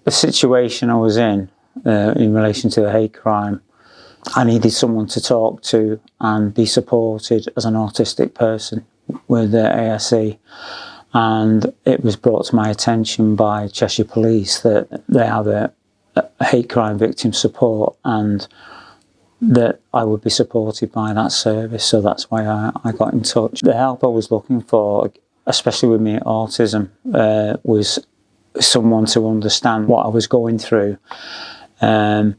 the situation I was in relation to the hate crime, I needed someone to talk to and be supported as an autistic person with the ASE. And it was brought to my attention by Cheshire Police that they have a hate crime victim support and that I would be supported by that service. So that's why I got in touch. The help I was looking for, especially with me autism, was someone to understand what I was going through and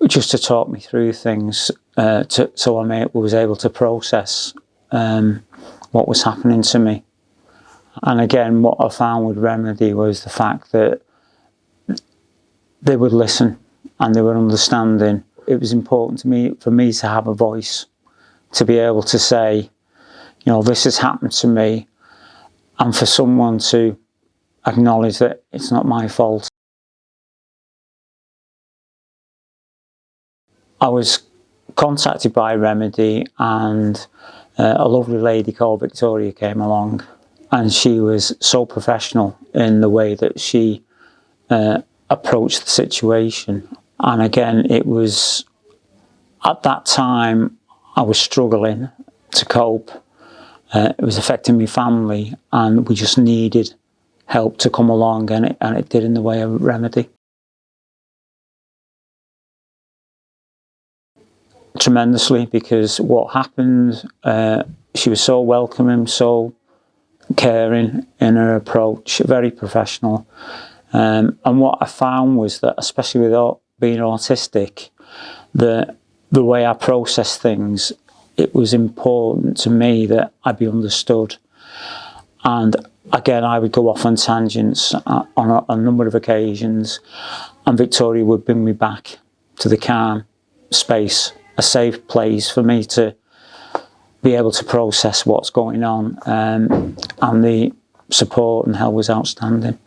just to talk me through things so I was able to process what was happening to me. And again, what I found with Remedi was the fact that they would listen and they were understanding. It was important for me to have a voice, to be able to say, you know, this has happened to me, and for someone to acknowledge that it's not my fault. I was contacted by Remedi, and a lovely lady called Victoria came along, and she was so professional in the way that she approached the situation. And again, it was, at that time, I was struggling to cope. It was affecting my family, and we just needed help to come along, and it did in the way of Remedi. Tremendously, because what happened, she was so welcoming, so caring in her approach, very professional. And what I found was that, especially with being autistic, the way I process things, it was important to me that I be understood. And again, I would go off on tangents on a number of occasions, and Victoria would bring me back to the calm space, a safe place for me to be able to process what's going on, and the support and help was outstanding.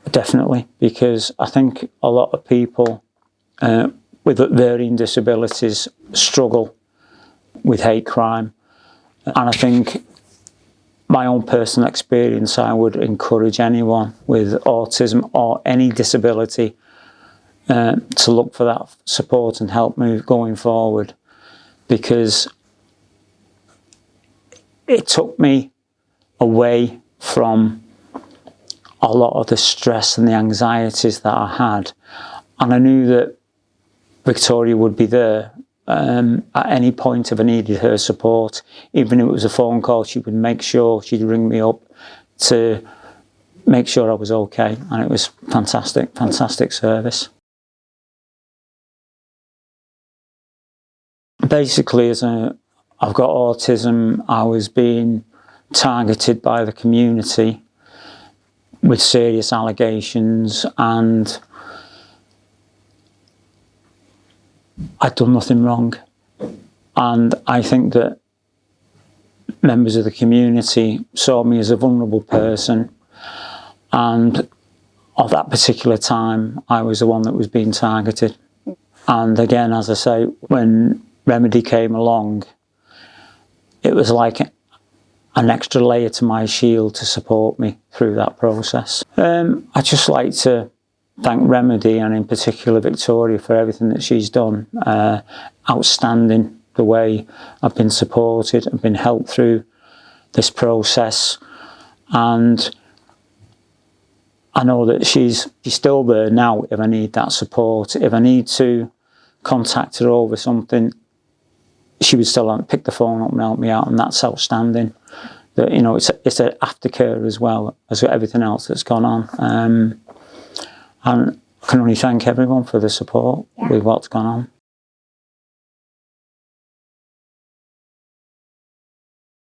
Definitely, because I think a lot of people with varying disabilities struggle with hate crime, and I think my own personal experience, I would encourage anyone with autism or any disability to look for that support and help move going forward, because it took me away from a lot of the stress and the anxieties that I had, and I knew that Victoria would be there at any point if I needed her support. Even if it was a phone call, she would make sure she'd ring me up to make sure I was okay, and it was fantastic, fantastic service. Basically, I've got autism, I was being targeted by the community with serious allegations, and I'd done nothing wrong. And I think that members of the community saw me as a vulnerable person, and at that particular time I was the one that was being targeted. And again, as I say, when Remedi came along, it was like an extra layer to my shield to support me through that process. I'd just like to thank Remedi, and in particular Victoria, for everything that she's done. Outstanding, the way I've been supported and been helped through this process, and I know that she's still there now if I need that support. If I need to contact her over something, she would still pick the phone up and help me out, and that's outstanding. That, you know, it's an aftercare as well as everything else that's gone on. And I can only thank everyone for the support with what's gone on.